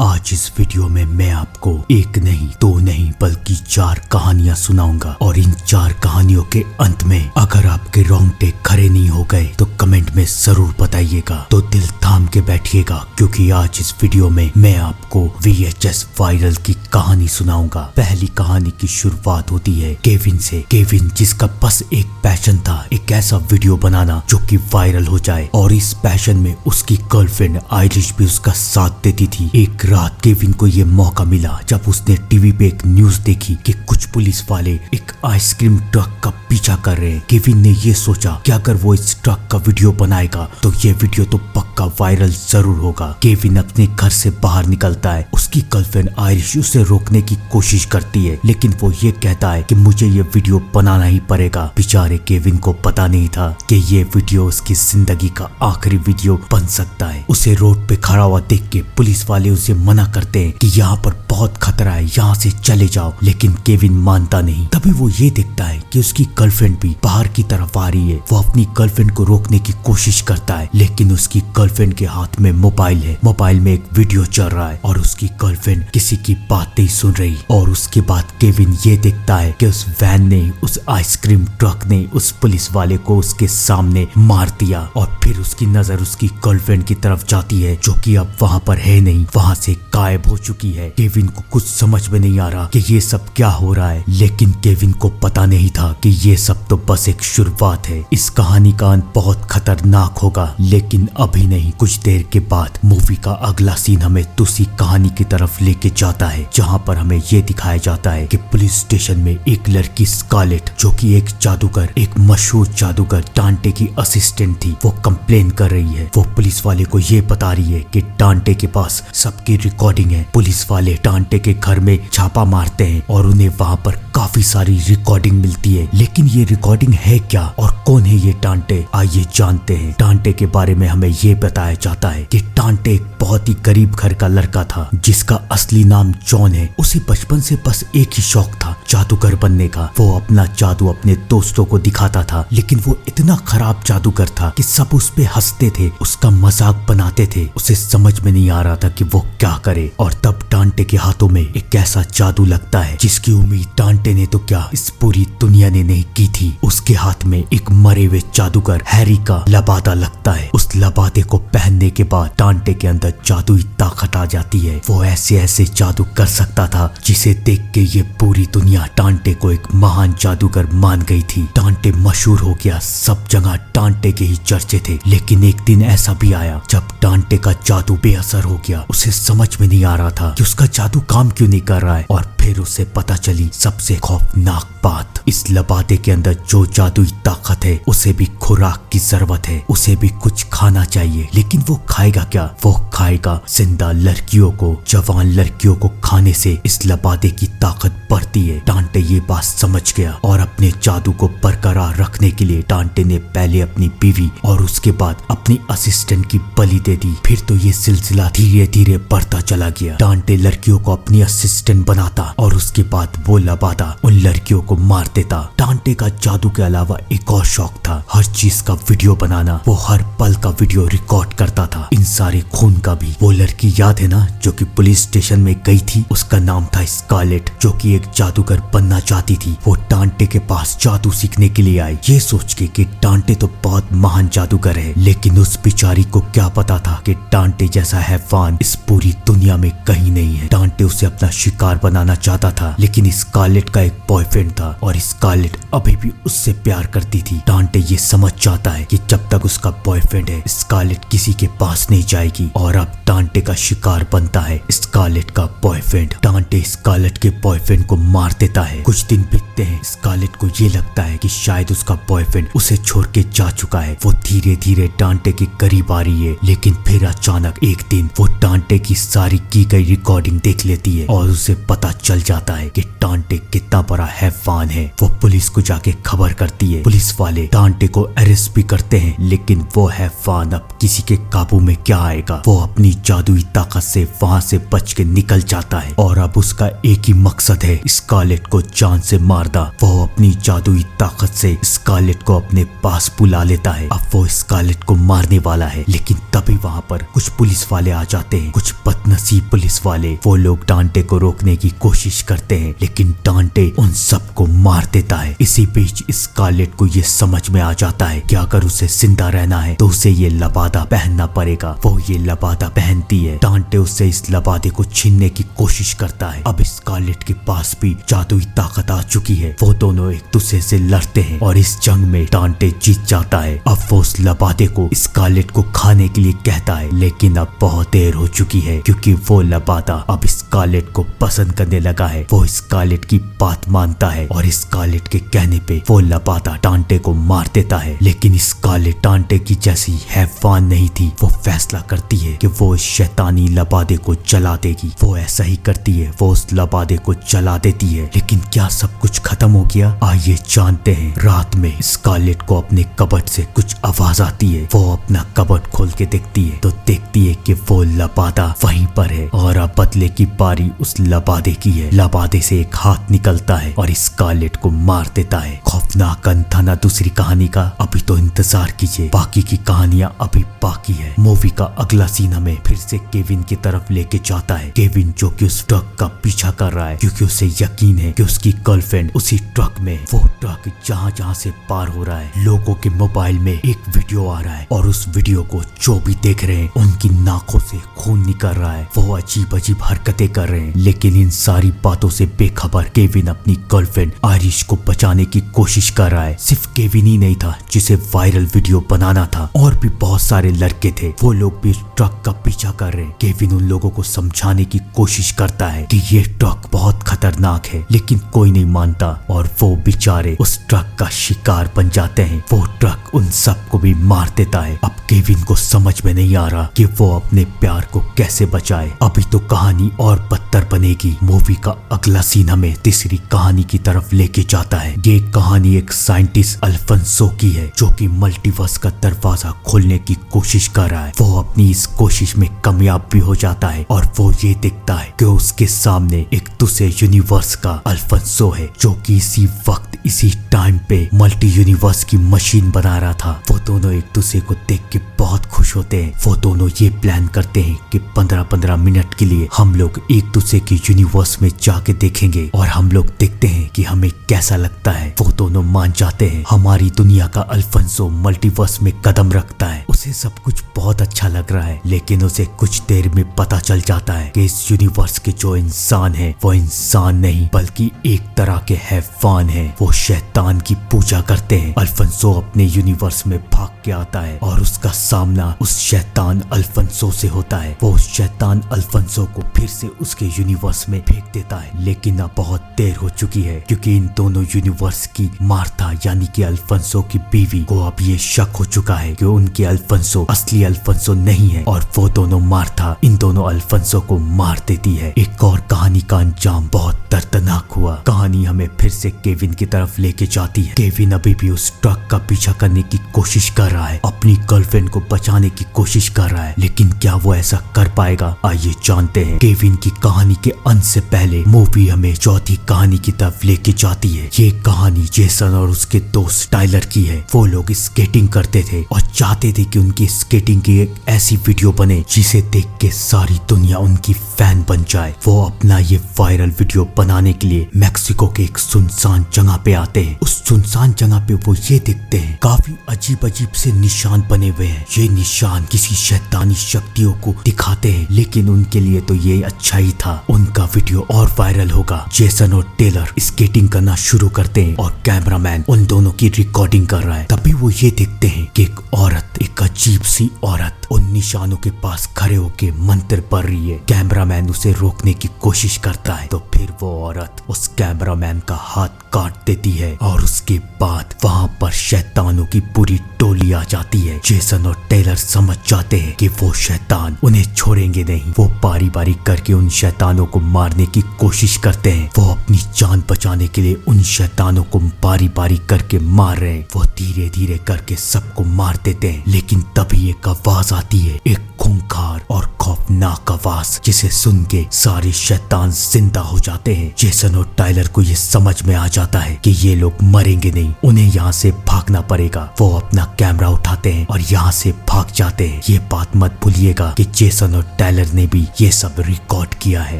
आज इस वीडियो में मैं आपको एक नहीं दो नहीं बल्कि 4 कहानियां सुनाऊंगा और इन 4 कहानियों के अंत में अगर आपके रोंगटे खड़े नहीं हो गए तो कमेंट में जरूर बताइएगा। तो दिल थाम के बैठिएगा क्योंकि आज इस वीडियो में मैं आपको VHS वायरल की कहानी सुनाऊंगा। पहली कहानी की शुरुआत होती है केविन से। केविन जिसका बस एक पैशन था, एक ऐसा वीडियो बनाना जो कि वायरल हो जाए, और इस पैशन में उसकी गर्लफ्रेंड आयरिश भी उसका साथ देती थी। एक रात केविन को ये मौका मिला जब उसने टीवी पे एक न्यूज देखी कि कुछ पुलिस वाले एक आइसक्रीम ट्रक का पीछा कर रहे हैं। केविन ने ये सोचा कि अगर वो इस ट्रक का वीडियो बनाएगा तो ये वीडियो तो पक्का वायरल जरूर होगा। केविन अपने घर से बाहर निकलता है। उसकी गर्लफ्रेंड आयरिश उसे रोकने की कोशिश करती है, लेकिन वो ये कहता है कि मुझे ये वीडियो बनाना ही पड़ेगा। बेचारे केविन को पता नहीं था कि ये वीडियो उसकी जिंदगी का आखिरी वीडियो बन सकता है। उसे रोड पे खड़ा हुआ देख के पुलिस वाले उसे मना करते हैं कि यहाँ पर बहुत खतरा है, यहाँ से चले जाओ, लेकिन केविन मानता नहीं। तभी वो ये देखता है कि उसकी गर्लफ्रेंड भी बाहर की तरफ आ रही है। वो अपनी गर्लफ्रेंड को रोकने की कोशिश करता है, लेकिन उसकी गर्लफ्रेंड के हाथ में मोबाइल है। मोबाइल में एक वीडियो चल रहा है और उसकी गर्लफ्रेंड किसी की बात नहीं सुन रही। और उसके बाद केविन ये देखता है कि उस वैन ने, उस आइसक्रीम ट्रक ने उस पुलिस वाले को उसके सामने मार दिया। और फिर उसकी नजर उसकी गर्लफ्रेंड की तरफ जाती है जो कि अब वहाँ पर है नहीं, वहाँ से गायब हो चुकी है। केविन को कुछ समझ में नहीं आ रहा कि ये सब क्या हो रहा है, लेकिन केविन को पता नहीं था कि ये सब तो बस एक शुरुआत है। इस कहानी का अंत बहुत खतरनाक होगा, लेकिन अभी नहीं, कुछ देर के बाद मूवी का अगला सीन हमें दूसरी कहानी की तरफ लेके जाता है, जहाँ पर हमें ये दिखाया जाता है कि पुलिस स्टेशन में एक लड़की स्कारलेट, जो कि एक जादूगर, एक मशहूर जादूगर डांटे की असिस्टेंट थी, वो कंप्लेन कर रही है। वो पुलिस वाले को ये बता रही है कि डांटे के पास सबकी रिकॉर्डिंग है। पुलिस वाले डांटे के घर में छापा मारते हैं और उन्हें वहाँ पर काफी सारी रिकॉर्डिंग मिलती है, लेकिन ये रिकॉर्डिंग है क्या और कौन है ये डांटे, आइए जानते हैं। डांटे के बारे में हमें ये बताया जाता है कि डांटे एक बहुत ही गरीब घर का लड़का था जिसका असली नाम जॉन है। उसे बचपन से बस एक ही शौक था, जादूगर बनने का। वो अपना जादू अपने दोस्तों को दिखाता था, लेकिन वो इतना खराब जादूगर था कि सब उस पे हंसते थे, उसका मजाक बनाते थे। उसे समझ में नहीं आ रहा था कि वो क्या करे। और तब डांटे के हाथों में एक ऐसा जादू लगता है जिसकी उम्मीद डांटे ने तो क्या, इस पूरी दुनिया ने नहीं की थी। उसके हाथ में एक मरे हुए जादूगर हैरी का लबादा लगता है। उस लबादे को पहनने के बाद डांटे के अंदर जादुई ताकत आ जाती है। वो ऐसे ऐसे जादू कर सकता था जिसे देख के ये पूरी दुनिया डांटे को एक महान जादूगर मान गई थी। डांटे मशहूर हो गया, सब जगह डांटे के ही चर्चे थे। लेकिन एक दिन ऐसा भी आया जब डांटे का जादू बेअसर हो गया। उसे समझ में नहीं आ रहा था कि उसका जादू काम क्यों नहीं कर रहा है। और फिर उसे पता चली सबसे खौफनाक बात, इस लबादे के अंदर जो जादुई ताकत है उसे भी खुराक की जरूरत है, उसे भी कुछ खाना चाहिए। लेकिन वो खाएगा क्या? वो खाएगा जिंदा लड़कियों को। जवान लड़कियों को खाने से इस लबादे की ताकत बढ़ती है। डांटे ये बात समझ गया और अपने जादू को बरकरार रखने के लिए डांटे ने पहले अपनी बीवी और उसके बाद अपनी असिस्टेंट की बलि दे दी। फिर तो ये सिलसिला धीरे धीरे बढ़ता चला गया। डांटे लड़कियों को अपनी असिस्टेंट बनाता और उसके बाद वो लबादा उन लड़कियों को मार देता। डांटे का जादू के अलावा एक और शौक था, हर चीज का वीडियो बनाना। वो हर पल का वीडियो रिकॉर्ड करता था, इन सारे खून का भी। वो लड़की याद है ना जो कि पुलिस स्टेशन में गई थी, उसका नाम था स्कारलेट, जो कि एक जादूगर बनना चाहती थी। वो डांटे के पास जादू सीखने के लिए आई, ये सोच के कि डांटे तो बहुत महान जादूगर है। लेकिन उस बेचारी को क्या पता था कि डांटे जैसा हैवान इस पूरी दुनिया में कहीं नहीं है। डांटे उसे अपना शिकार बनाना चाहता था, लेकिन स्कारलेट का एक बॉयफ्रेंड था और स्कारलेट अभी भी उससे प्यार करती थी। डांटे ये समझ जाता है कि जब तक उसका बॉयफ्रेंड है स्कारलेट किसी के पास नहीं जाएगी, और अब डांटे का शिकार बनता है स्कारलेट का बॉयफ्रेंड। डांटे स्कारलेट के बॉयफ्रेंड को मार देता है। कुछ दिन बीतते हैं, स्कारलेट को ये लगता है कि शायद उसका बॉयफ्रेंड उसे छोड़ के जा चुका है। वो धीरे धीरे डांटे के करीब आ रही है, लेकिन फिर अचानक एक दिन वो डांटे की सारी की गई रिकॉर्डिंग देख लेती है और उसे पता चल जाता है कि टांटे कितना बड़ा हैवान है। वो पुलिस को जाके खबर करती है। पुलिस वाले टांटे को अरेस्ट भी करते हैं, लेकिन वो हैवान अब किसी के काबू में क्या आएगा। वो अपनी जादुई ताकत से वहाँ से बच के निकल जाता है और अब उसका एक ही मकसद है, स्कारलेट को जान से मारना। वो अपनी जादुई ताकत से स्कारलेट को अपने पास बुला लेता है। अब वो स्कारलेट को मारने वाला है, लेकिन तभी वहाँ पर कुछ पुलिस वाले आ जाते हैं। कुछ बदनसीब पुलिस वाले। वो लोग टांटे को रोकने की कोशिश करते हैं, लेकिन टांटे उन सबको मार देता है। इसी बीच स्कारलेट को ये समझ में आ जाता है कि अगर उसे जिंदा रहना है तो उसे ये लबादा पहनना पड़ेगा। वो ये लबादा पहनती है। टांटे उससे इस लबादे को छीनने की कोशिश करता है। अब स्कारलेट के पास भी जादुई ताकत आ चुकी है। वो दोनों एक दूसरे से लड़ते हैं और इस जंग में टांटे जीत जाता है। अब वो उस लबादे को स्कारलेट को खाने के लिए कहता है, लेकिन अब बहुत देर हो चुकी है, क्योंकि वो लबादा अब स्कारलेट को पसंद करने लगा है। वो स्कारलेट की बात मानता है और स्कारलेट के कहने पे वो लबादा टांटे को मार देता है। लेकिन स्कारलेट टांटे की जैसी हैवान नहीं थी। वो फैसला करती है कि वो इस शैतानी लबादे को जला देगी। वो ऐसा ही करती है। वो उस लबादे को जला देती है। लेकिन क्या सब कुछ खत्म हो गया? आइए जानते हैं। रात में स्कारलेट को अपने कबर्ड से कुछ आवाज आती है। वो अपना कबर्ड खोल के देखती है तो देखती है कि वो लबादा वहीं पर है और अब बदले की बारी उस लबादे की है। लबादे से एक हाथ निकलता है और स्कारलेट को मार देता है। खौफनाक अंत था ना दूसरी कहानी का? अभी तो इंतजार कीजिए, बाकी की कहानियां अभी बाकी है। मूवी का अगला सीन हमें फिर से केविन की तरफ लेके जाता है। केविन जो कि उस ट्रक का पीछा कर रहा है, क्योंकि उसे यकीन है कि उसकी गर्लफ्रेंड उसी ट्रक में। वो ट्रक जहाँ से पार हो रहा है, लोगों के मोबाइल में एक वीडियो आ रहा है और उस वीडियो को जो भी देख रहे हैं उनकी नाकों से खून निकल रहा है। वो अजीब अजीब हरकतें कर रहे हैं, लेकिन इन सारी बातों से बेखबर केविन अपनी गर्लफ्रेंड आयरिश को बचाने की कोशिश कर रहा है। सिर्फ केविन ही नहीं था जिसे वायरल वीडियो बनाना था, और भी बहुत सारे लड़के थे। वो लोग भी ट्रक का पीछा कर रहे हैं। केविन उन लोगों को समझाने की कोशिश करता है कि ये ट्रक बहुत खतरनाक है, लेकिन कोई नहीं मानता और वो बेचारे उस ट्रक का शिकार बन जाते हैं। वो ट्रक उन सबको भी मार देता है। अब केविन को समझ में नहीं आ रहा कि वो अपने प्यार को कैसे बचाए। अभी तो कहानी और बदतर बनेगी। मूवी का अगला सीन हमें तीसरी कहानी की तरफ लेके जाता है। ये कहानी एक साइंटिस्ट अल्फोंसो की है, जो कि मल्टीवर्स का दरवाजा खोलने की कोशिश कर रहा है। वो अपनी इस कोशिश में कामयाब भी हो जाता है और वो ये देखता है कि उसके सामने एक दूसरे यूनिवर्स का अल्फोंसो है, जो कि इसी वक्त इसी टाइम पे मल्टी यूनिवर्स की मशीन बना रहा था। वो दोनों एक दूसरे को देख के बहुत खुश होते हैं। वो दोनों ये प्लान करते हैं कि 15-15 मिनट के लिए हम लोग एक दूसरे के यूनिवर्स में जाके देखेंगे और हम लोग देखते हैं कि हमें कैसा लगता है। वो दोनों मान जाते हैं। हमारी दुनिया का अल्फोंसो मल्टीवर्स में कदम रखता है। उसे सब कुछ बहुत अच्छा लग रहा है, लेकिन उसे कुछ देर में पता चल जाता है कि इस यूनिवर्स के जो इंसान है वो इंसान नहीं बल्कि एक तरह के हैवान है। वो शैतान की पूजा करते हैं। अल्फोंसो अपने यूनिवर्स में भाग के आता है और उसका सामना उस शैतान अल्फोंसो से होता है। वो उस शैतान अल्फोंसो को फिर से उसके यूनिवर्स में फेंक देता है, लेकिन अब बहुत देर हो चुकी है, क्योंकि इन दोनों यूनिवर्स की मार्था यानी कि अल्फोंसो की बीवी को अब ये शक हो चुका है कि उनके अल्फोंसो असली अल्फोंसो नहीं है, और वो दोनों मार्था इन दोनों अल्फोंसो को मार देती है। एक और कहानी का अंजाम बहुत दर्दनाक हुआ। कहानी हमें फिर से केविन की तरफ लेके जाती है। केविन अभी भी उस ट्रक का पीछा करने की कोशिश कर रहा है, अपनी गर्लफ्रेंड को बचाने की कोशिश कर रहा है, लेकिन क्या वो ऐसा कर पाएगा? आइए जानते हैं। केविन की कहानी के अंत से पहले मूवी हमें चौथी कहानी की तरफ लेके जाती है। ये कहानी जेसन और उसके दोस्त टाइलर की है। वो लोग स्केटिंग करते थे और चाहते थे कि उनकी स्केटिंग की एक ऐसी वीडियो बने जिसे देख के सारी दुनिया उनकी फैन बन जाए। वो अपना ये वायरल वीडियो बनाने के लिए मैक्सिको के एक सुनसान जगह पे आते हैं। उस सुनसान जगह पे वो ये देखते हैं काफी अजीब अजीब से निशान बने हुए हैं। ये निशान किसी शैतानी शक्तियों को दिखाते हैं, लेकिन उनके लिए तो ये अच्छा ही था। उनका वीडियो और वायरल होगा। जेसन और टेलर स्केटिंग करना शुरू करते हैं और कैमरामैन उन दोनों की रिकॉर्डिंग कर रहा है। तभी वो ये देखते हैं कि एक औरत, एक अजीब सी औरत उन निशानों के पास खड़े होके मंत्र पढ़ रही है। कैमरामैन उसे रोकने की कोशिश करता है, तो फिर वो औरत उस कैमरामैन का हाथ काट देती है और उसके बाद वहाँ पर शैतानों की पूरी टोली आ जाती है। जेसन और टेलर टाइलर समझ जाते हैं कि वो शैतान उन्हें छोड़ेंगे नहीं। वो बारी बारी करके उन शैतानों को मारने की कोशिश करते हैं। वो अपनी जान बचाने के लिए उन शैतानों को बारी बारी करके मार रहे हैं। वो धीरे धीरे करके सबको मार देते हैं, लेकिन तभी एक आवाज आती है, एक खूंखार और खौफनाक आवाज, जिसे सुन के सारे शैतान जिंदा हो जाते हैं। जेसन और टाइलर को ये समझ में आ जाता है कि ये लोग मरेंगे नहीं, उन्हें यहाँ से भागना पड़ेगा। वो अपना कैमरा उठाते हैं और यहाँ से भाग जाते हैं। ये बात मत भूलिएगा कि जेसन और टाइलर ने भी ये सब रिकॉर्ड किया है।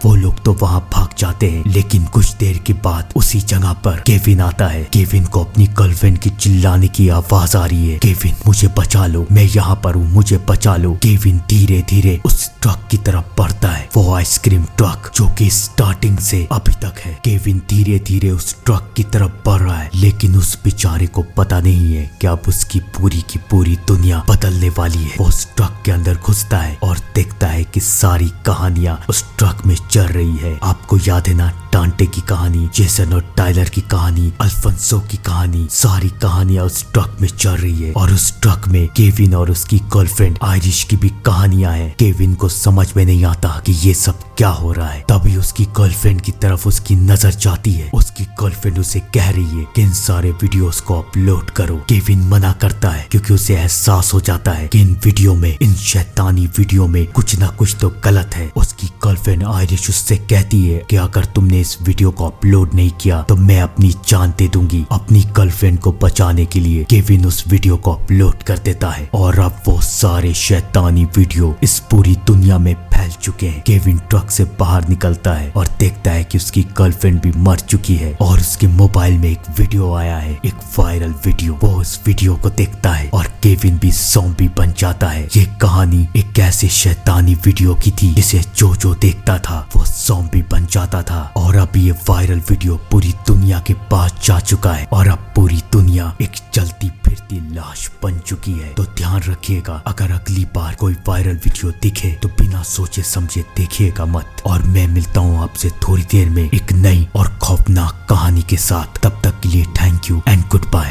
वो लोग तो वहाँ भाग जाते हैं, लेकिन कुछ देर के बाद उसी जगह पर केविन आता है। केविन को अपनी गर्लफ्रेंड की चिल्लाने की आवाज आ रही है, केविन मुझे बचा लो, मैं यहाँ पर हूँ, मुझे बचा लो। केविन धीरे धीरे उस ट्रक की तरफ बढ़ता है, वो आइसक्रीम ट्रक जो कि स्टार्टिंग से अभी तक है। केविन धीरे धीरे उस ट्रक की तरफ बढ़ रहा है, लेकिन उस बेचारे को पता नहीं है कि अब उसकी पूरी की पूरी दुनिया बदलने वाली है। वो उस ट्रक के अंदर घुसता है और देखता है कि सारी कहानियां उस ट्रक में चल रही है। आपको याद है ना, डांटे की कहानी, जेसन और टाइलर की कहानी, अल्फोंसो की कहानी, सारी कहानियां उस ट्रक में चल रही है। और उस ट्रक में केविन और उसकी गर्लफ्रेंड आयरिश की भी कहानियां हैं। केविन को समझ में नहीं आता कि ये सब क्या हो रहा है। तभी उसकी गर्लफ्रेंड की तरफ उसकी नजर जाती है। उसकी गर्लफ्रेंड उसे कह रही है कि इन सारे वीडियोस को अपलोड करो। केविन मना करता है क्योंकि उसे एहसास हो जाता है कि इन वीडियो में, इन शैतानी वीडियो में कुछ ना कुछ तो गलत है। उसकी गर्लफ्रेंड आयरिश उससे कहती है कि अगर तुमने इस वीडियो को अपलोड नहीं किया तो मैं अपनी जान दे दूंगी। अपनी गर्लफ्रेंड को बचाने के लिए केविन उस वीडियो को अपलोड कर देता है और अब वो सारे शैतानी वीडियो इस पूरी दुनिया में फैल चुके हैं। केविन ट्रक से बाहर निकलता है और देखता है कि उसकी गर्लफ्रेंड भी मर चुकी है और उसके मोबाइल में एक वीडियो आया है, एक वायरल वीडियो। वो उस वीडियो को देखता है और केविन भी ज़ॉम्बी बन जाता है। ये कहानी एक ऐसे शैतानी वीडियो की थी जिसे जो देखता था वो ज़ॉम्बी बन जाता था। और अब ये वायरल वीडियो पूरी दुनिया के पास जा चुका है और अब पूरी दुनिया एक चलती फिरती लाश बन चुकी है। तो ध्यान रखिएगा, अगर अगली बार कोई वायरल वीडियो दिखे तो बिना सोचे समझे देखिएगा मत। और मैं मिलता हूँ आपसे थोड़ी देर में एक नई और खौफनाक कहानी के साथ। तब तक के लिए thank you and good bye.